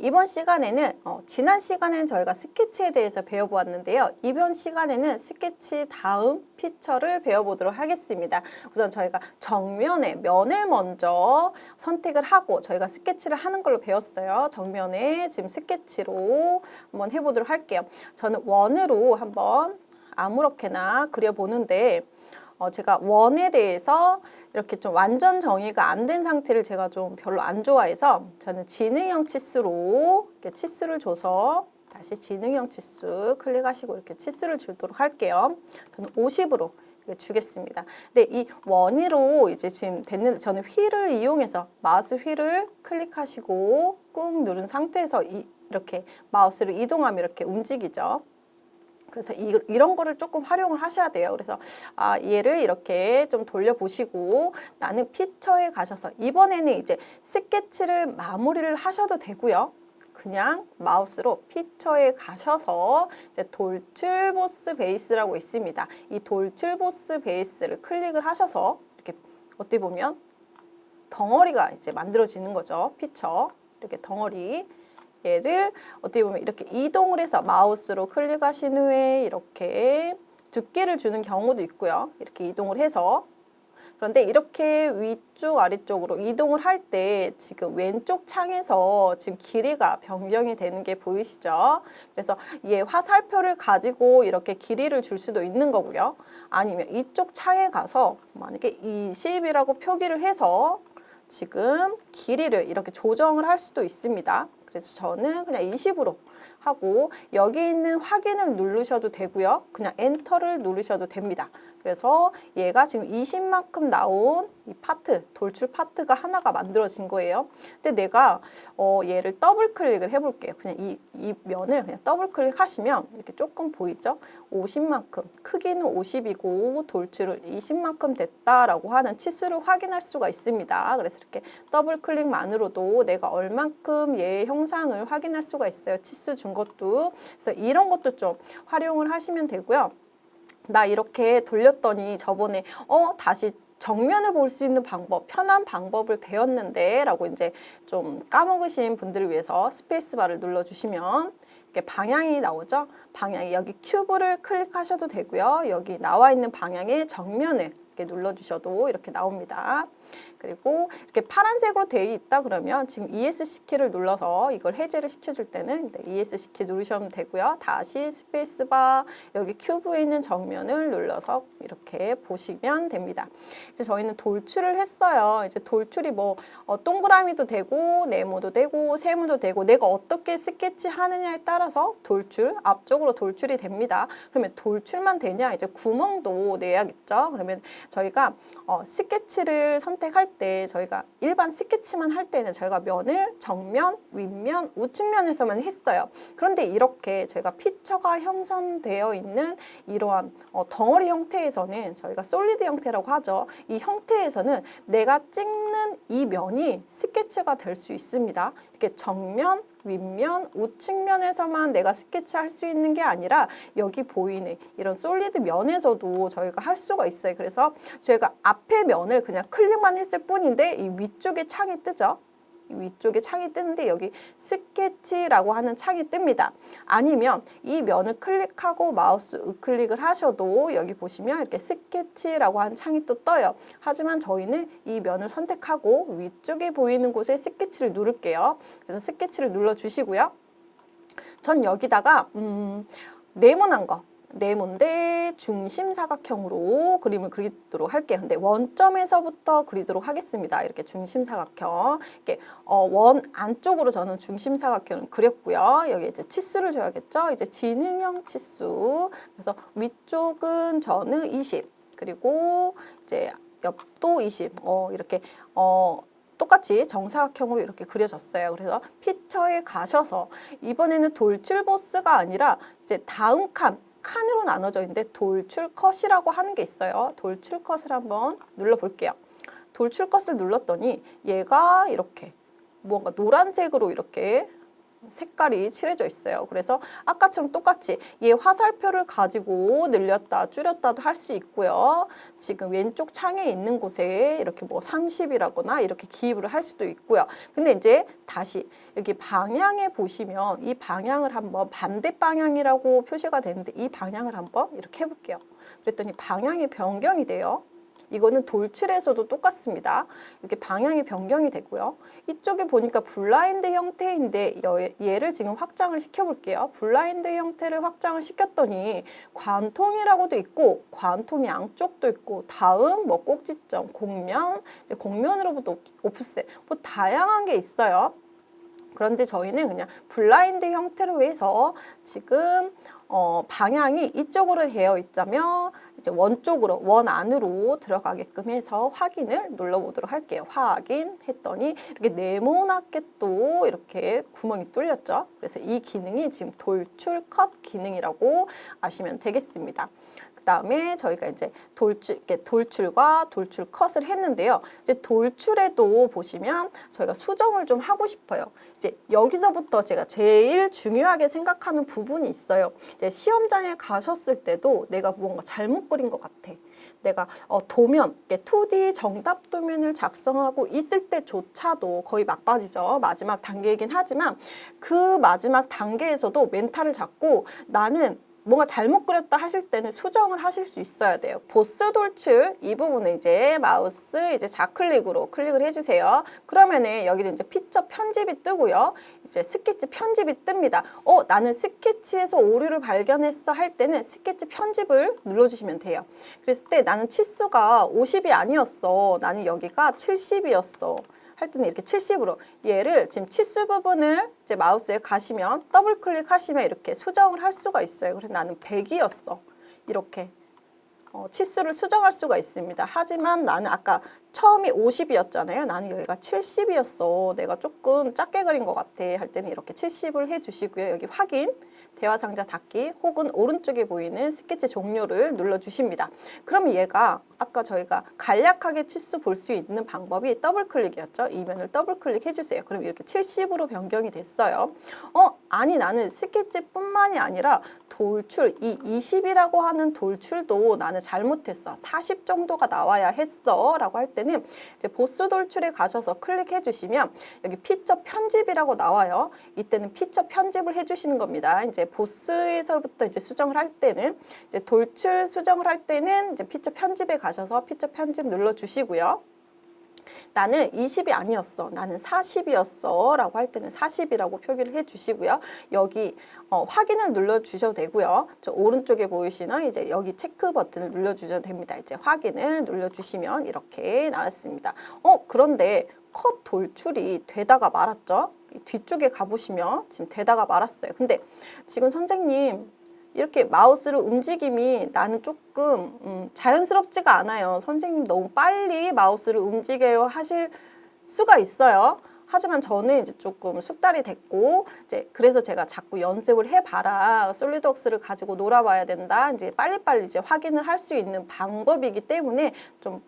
이번 시간에는 지난 시간에는 저희가 스케치에 대해서 배워보았는데요. 이번 시간에는 스케치 다음 피처를 배워보도록 하겠습니다. 우선 저희가 정면에 면을 먼저 선택을 하고 저희가 스케치를 하는 걸로 배웠어요. 정면에 지금 스케치로 한번 해보도록 할게요. 저는 원으로 한번 아무렇게나 그려보는데 제가 원에 대해서 이렇게 좀 완전 정의가 안 된 상태를 제가 좀 별로 안 좋아해서 저는 지능형 치수로 이렇게 치수를 줘서 다시 지능형 치수 클릭하시고 이렇게 치수를 주도록 할게요. 저는 50으로 주겠습니다. 근데 이 원으로 이제 지금 됐는데 저는 휠을 이용해서 마우스 휠을 클릭하시고 꾹 누른 상태에서 이렇게 마우스를 이동하면 이렇게 움직이죠. 그래서 이런 거를 조금 활용을 하셔야 돼요. 그래서 얘를 이렇게 좀 돌려보시고 나는 피처에 가셔서 이번에는 이제 스케치를 마무리를 하셔도 되고요. 그냥 마우스로 피처에 가셔서 이제 돌출 보스 베이스라고 있습니다. 이 돌출 보스 베이스를 클릭을 하셔서 이렇게 어떻게 보면 덩어리가 이제 만들어지는 거죠. 피처 이렇게 덩어리. 얘를 어떻게 보면 이렇게 이동을 해서 마우스로 클릭하신 후에 이렇게 두께를 주는 경우도 있고요. 이렇게 이동을 해서 그런데 이렇게 위쪽 아래쪽으로 이동을 할 때 지금 왼쪽 창에서 지금 길이가 변경이 되는 게 보이시죠? 그래서 얘 화살표를 가지고 이렇게 길이를 줄 수도 있는 거고요. 아니면 이쪽 창에 가서 만약에 20이라고 표기를 해서 지금 길이를 이렇게 조정을 할 수도 있습니다. 그래서 저는 그냥 20으로 하고 여기 있는 확인을 누르셔도 되고요. 그냥 엔터를 누르셔도 됩니다. 그래서 얘가 지금 20만큼 나온 이 파트, 돌출 파트가 하나가 만들어진 거예요. 근데 내가 얘를 더블 클릭을 해볼게요. 그냥 이 면을 그냥 더블 클릭하시면 이렇게 조금 보이죠? 50만큼, 크기는 50이고 돌출을 20만큼 됐다라고 하는 치수를 확인할 수가 있습니다. 그래서 이렇게 더블 클릭만으로도 내가 얼만큼 얘의 형상을 확인할 수가 있어요. 치수 준 것도. 그래서 이런 것도 좀 활용을 하시면 되고요. 나 이렇게 돌렸더니 저번에 다시 정면을 볼 수 있는 방법, 편한 방법을 배웠는데 라고 이제 좀 까먹으신 분들을 위해서 스페이스바를 눌러주시면 이렇게 방향이 나오죠. 방향이 여기 큐브를 클릭하셔도 되고요. 여기 나와 있는 방향의 정면을 이렇게 눌러주셔도 이렇게 나옵니다. 그리고 이렇게 파란색으로 되어 있다 그러면 지금 ESC 키를 눌러서 이걸 해제를 시켜줄 때는 ESC 키 누르시면 되고요. 다시 스페이스바 여기 큐브에 있는 정면을 눌러서 이렇게 보시면 됩니다. 이제 저희는 돌출을 했어요. 이제 돌출이 뭐 동그라미도 되고 네모도 되고 세모도 되고 내가 어떻게 스케치 하느냐에 따라서 돌출, 앞쪽으로 돌출이 됩니다. 그러면 돌출만 되냐? 이제 구멍도 내야겠죠. 그러면 저희가 스케치를 선택할 때 저희가 일반 스케치만 할 때는 저희가 면을 정면, 윗면, 우측면에서만 했어요. 그런데 이렇게 저희가 피처가 형성되어 있는 이러한 덩어리 형태에서는 저희가 솔리드 형태라고 하죠. 이 형태에서는 내가 찍는 이 면이 스케치가 될 수 있습니다. 이렇게 정면, 윗면, 우측면에서만 내가 스케치할 수 있는 게 아니라 여기 보이는 이런 솔리드 면에서도 저희가 할 수가 있어요. 그래서 저희가 앞에 면을 그냥 클릭만 했을 뿐인데 이 위쪽에 창이 뜨죠. 위쪽에 창이 뜨는데 여기 스케치라고 하는 창이 뜹니다. 아니면 이 면을 클릭하고 마우스 우클릭을 하셔도 여기 보시면 이렇게 스케치라고 하는 창이 또 떠요. 하지만 저희는 이 면을 선택하고 위쪽에 보이는 곳에 스케치를 누를게요. 그래서 스케치를 눌러주시고요. 전 여기다가 네모난 거 네모인데 중심 사각형으로 그림을 그리도록 할게요. 근데 원점에서부터 그리도록 하겠습니다. 이렇게 중심 사각형. 이렇게 원 안쪽으로 저는 중심 사각형을 그렸고요. 여기 이제 치수를 줘야겠죠. 이제 지능형 치수. 그래서 위쪽은 저는 20. 그리고 이제 옆도 20. 이렇게 똑같이 정사각형으로 이렇게 그려졌어요. 그래서 피처에 가셔서 이번에는 돌출 보스가 아니라 이제 다음 칸으로 나눠져 있는데 돌출 컷이라고 하는 게 있어요. 돌출 컷을 한번 눌러볼게요. 돌출 컷을 눌렀더니 얘가 이렇게 뭔가 노란색으로 이렇게 색깔이 칠해져 있어요. 그래서 아까처럼 똑같이 얘 화살표를 가지고 늘렸다 줄였다도 할 수 있고요. 지금 왼쪽 창에 있는 곳에 이렇게 뭐 30이라거나 이렇게 기입을 할 수도 있고요. 근데 이제 다시 여기 방향에 보시면 이 방향을 한번 반대 방향이라고 표시가 되는데 이 방향을 한번 이렇게 해볼게요. 그랬더니 방향이 변경이 돼요. 이거는 돌출에서도 똑같습니다. 이렇게 방향이 변경이 되고요. 이쪽에 보니까 블라인드 형태인데 얘를 지금 확장을 시켜볼게요. 블라인드 형태를 확장을 시켰더니 관통이라고도 있고 관통 양쪽도 있고 다음 뭐 꼭지점, 곡면, 이제 곡면으로부터 오프셋 뭐 다양한 게 있어요. 그런데 저희는 그냥 블라인드 형태로 해서 지금 방향이 이쪽으로 되어 있다면 이제 원 쪽으로, 원 안으로 들어가게끔 해서 확인을 눌러보도록 할게요. 확인했더니 이렇게 네모나게 또 이렇게 구멍이 뚫렸죠. 그래서 이 기능이 지금 돌출 컷 기능이라고 아시면 되겠습니다. 그다음에 저희가 이제 돌출과 돌출 컷을 했는데요. 이제 돌출에도 보시면 저희가 수정을 좀 하고 싶어요. 이제 여기서부터 제가 제일 중요하게 생각하는 부분이 있어요. 이제 시험장에 가셨을 때도 내가 무언가 잘못 그린 것 같아. 내가 도면, 2D 정답 도면을 작성하고 있을 때조차도 거의 막바지죠. 마지막 단계이긴 하지만 그 마지막 단계에서도 멘탈을 잡고 나는 뭔가 잘못 그렸다 하실 때는 수정을 하실 수 있어야 돼요. 보스 돌출 이 부분은 이제 마우스 이제 좌클릭으로 클릭을 해주세요. 그러면은 여기는 이제 피처 편집이 뜨고요. 이제 스케치 편집이 뜹니다. 나는 스케치에서 오류를 발견했어 할 때는 스케치 편집을 눌러주시면 돼요. 그랬을 때 나는 치수가 50이 아니었어. 나는 여기가 70이었어. 할 때는 이렇게 70으로 얘를 지금 치수 부분을 이제 마우스에 가시면 더블 클릭하시면 이렇게 수정을 할 수가 있어요. 그래서 나는 100이었어. 이렇게 치수를 수정할 수가 있습니다. 하지만 나는 아까 처음이 50이었잖아요. 나는 여기가 70이었어. 내가 조금 작게 그린 것 같아. 할 때는 이렇게 70을 해주시고요. 여기 확인. 대화 상자 닫기 혹은 오른쪽에 보이는 스케치 종료를 눌러주십니다. 그러면 얘가 아까 저희가 간략하게 치수 볼 수 있는 방법이 더블 클릭이었죠. 이면을 더블 클릭해 주세요. 그럼 이렇게 70으로 변경이 됐어요. 아니 나는 스케치뿐만이 아니라 돌출, 이 20이라고 하는 돌출도 나는 잘못했어. 40 정도가 나와야 했어. 라고 할 때는 이제 보스 돌출에 가셔서 클릭해 주시면 여기 피처 편집이라고 나와요. 이때는 피처 편집을 해 주시는 겁니다. 이제 보스에서부터 이제 수정을 할 때는 이제 돌출 수정을 할 때는 이제 피처 편집에 가셔서 피처 편집 눌러 주시고요. 나는 20이 아니었어. 나는 40이었어. 라고 할 때는 40이라고 표기를 해 주시고요. 여기 확인을 눌러 주셔도 되고요. 저 오른쪽에 보이시는 이제 여기 체크 버튼을 눌러 주셔도 됩니다. 이제 확인을 눌러 주시면 이렇게 나왔습니다. 그런데 컷 돌출이 되다가 말았죠. 뒤쪽에 가보시면 지금 되다가 말았어요. 근데 지금 선생님 이렇게 마우스를 움직임이 나는 조금 자연스럽지가 않아요. 선생님 너무 빨리 마우스를 움직여요 하실 수가 있어요. 하지만 저는 이제 조금 숙달이 됐고 이제 그래서 제가 자꾸 연습을 해봐라. 솔리드웍스를 가지고 놀아봐야 된다. 이제 빨리빨리 이제 확인을 할 수 있는 방법이기 때문에 좀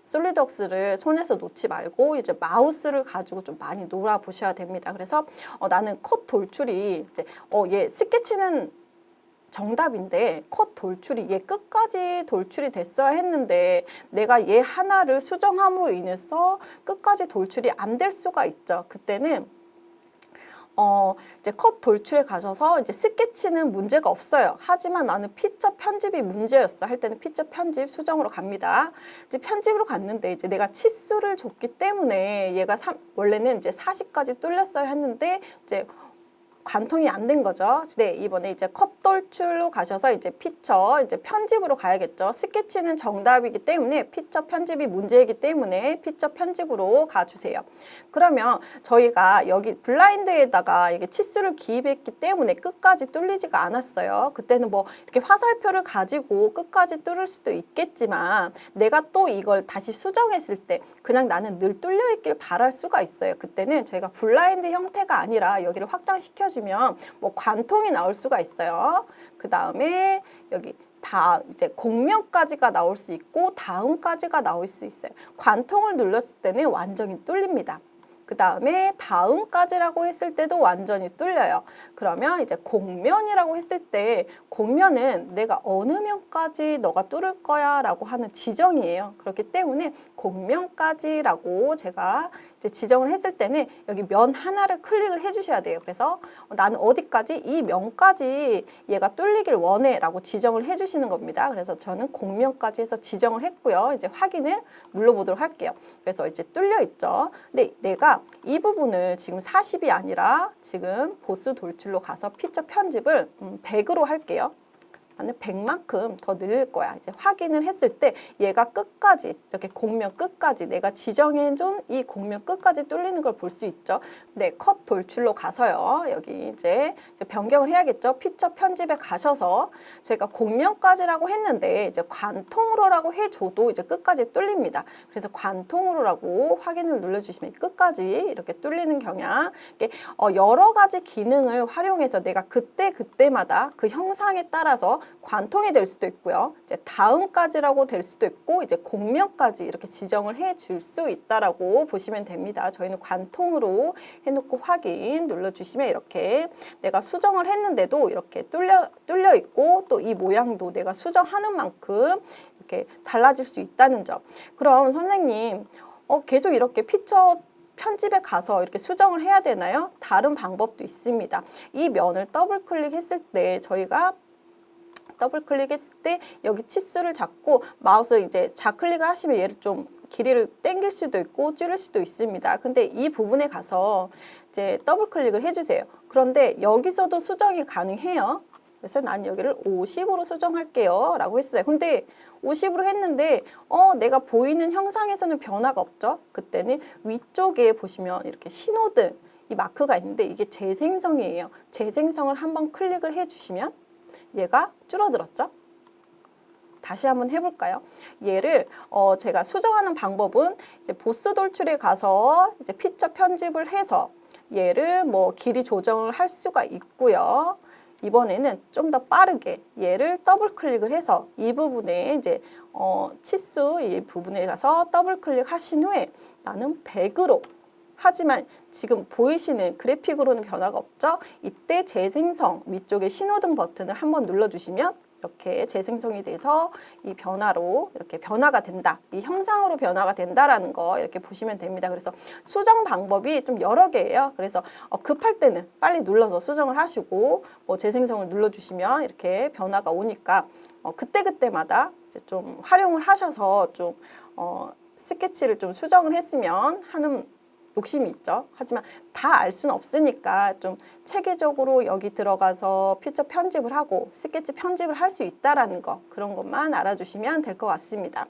솔리드웍스를 손에서 놓지 말고 이제 마우스를 가지고 좀 많이 놀아보셔야 됩니다. 그래서 나는 컷 돌출이 이제 얘 스케치는 정답인데 컷 돌출이 얘 끝까지 돌출이 됐어야 했는데 내가 얘 하나를 수정함으로 인해서 끝까지 돌출이 안 될 수가 있죠. 그때는 이제 컷 돌출에 가셔서 이제 스케치는 문제가 없어요. 하지만 나는 피처 편집이 문제였어. 할 때는 피처 편집 수정으로 갑니다. 이제 편집으로 갔는데 이제 내가 치수를 줬기 때문에 얘가 원래는 이제 40까지 뚫렸어야 했는데 이제 관통이 안 된 거죠. 네, 이번에 이제 컷 돌출로 가셔서 이제 피처 이제 편집으로 가야겠죠. 스케치는 정답이기 때문에 피처 편집이 문제이기 때문에 피처 편집으로 가주세요. 그러면 저희가 여기 블라인드에다가 이게 치수를 기입했기 때문에 끝까지 뚫리지가 않았어요. 그때는 뭐 이렇게 화살표를 가지고 끝까지 뚫을 수도 있겠지만 내가 또 이걸 다시 수정했을 때 그냥 나는 늘 뚫려 있길 바랄 수가 있어요. 그때는 저희가 블라인드 형태가 아니라 여기를 확장시켜주면 뭐 관통이 나올 수가 있어요. 그 다음에 여기 다 이제 곡면까지가 나올 수 있고 다음까지가 나올 수 있어요. 관통을 눌렀을 때는 완전히 뚫립니다. 그 다음에 다음까지라고 했을 때도 완전히 뚫려요. 그러면 이제 곡면이라고 했을 때 곡면은 내가 어느 면까지 너가 뚫을 거야 라고 하는 지정이에요. 그렇기 때문에 곡면까지라고 제가 이제 지정을 했을 때는 여기 면 하나를 클릭을 해주셔야 돼요. 그래서 나는 어디까지 이 면까지 얘가 뚫리길 원해 라고 지정을 해주시는 겁니다. 그래서 저는 곡면까지 해서 지정을 했고요. 이제 확인을 눌러보도록 할게요. 그래서 이제 뚫려 있죠. 근데 내가 이 부분을 지금 40이 아니라 지금 보스 돌출로 가서 피처 편집을 100으로 할게요. 나는 100만큼 더 늘릴 거야. 이제 확인을 했을 때 얘가 끝까지 이렇게 곡면 끝까지 내가 지정해준 이 곡면 끝까지 뚫리는 걸 볼 수 있죠. 네, 컷 돌출로 가서요. 여기 이제 변경을 해야겠죠. 피처 편집에 가셔서 저희가 곡면까지라고 했는데 이제 관통으로라고 해줘도 이제 끝까지 뚫립니다. 그래서 관통으로라고 확인을 눌러주시면 끝까지 이렇게 뚫리는 경향. 여러 가지 기능을 활용해서 내가 그때마다 그 형상에 따라서 관통이 될 수도 있고요. 이제 다음까지라고 될 수도 있고 이제 곡면까지 이렇게 지정을 해줄 수 있다라고 보시면 됩니다. 저희는 관통으로 해놓고 확인 눌러주시면 이렇게 내가 수정을 했는데도 이렇게 뚫려 있고 또 이 모양도 내가 수정하는 만큼 이렇게 달라질 수 있다는 점. 그럼 선생님 계속 이렇게 피처 편집에 가서 이렇게 수정을 해야 되나요? 다른 방법도 있습니다. 이 면을 더블 클릭했을 때 저희가 더블 클릭했을 때 여기 치수를 잡고 마우스 이제 좌클릭을 하시면 얘를 좀 길이를 당길 수도 있고 줄일 수도 있습니다. 근데 이 부분에 가서 이제 더블 클릭을 해주세요. 그런데 여기서도 수정이 가능해요. 그래서 난 여기를 50으로 수정할게요 라고 했어요. 근데 50으로 했는데 내가 보이는 형상에서는 변화가 없죠. 그때는 위쪽에 보시면 이렇게 신호등 이 마크가 있는데 이게 재생성이에요. 재생성을 한번 클릭을 해주시면 얘가 줄어들었죠? 다시 한번 해볼까요? 얘를 제가 수정하는 방법은 이제 보스 돌출에 가서 이제 피처 편집을 해서 얘를 뭐 길이 조정을 할 수가 있고요. 이번에는 좀 더 빠르게 얘를 더블 클릭을 해서 이 부분에 이제 치수 이 부분에 가서 더블 클릭하신 후에 나는 100으로 하지만 지금 보이시는 그래픽으로는 변화가 없죠? 이때 재생성 위쪽에 신호등 버튼을 한번 눌러주시면 이렇게 재생성이 돼서 이 변화로 이렇게 변화가 된다. 이 형상으로 변화가 된다라는 거 이렇게 보시면 됩니다. 그래서 수정 방법이 좀 여러 개예요. 그래서 급할 때는 빨리 눌러서 수정을 하시고 뭐 재생성을 눌러주시면 이렇게 변화가 오니까 그때그때마다 이제 좀 활용을 하셔서 좀 스케치를 좀 수정을 했으면 하는 욕심이 있죠. 하지만 다 알 수는 없으니까 좀 체계적으로 여기 들어가서 피처 편집을 하고 스케치 편집을 할 수 있다라는 거 그런 것만 알아주시면 될 것 같습니다.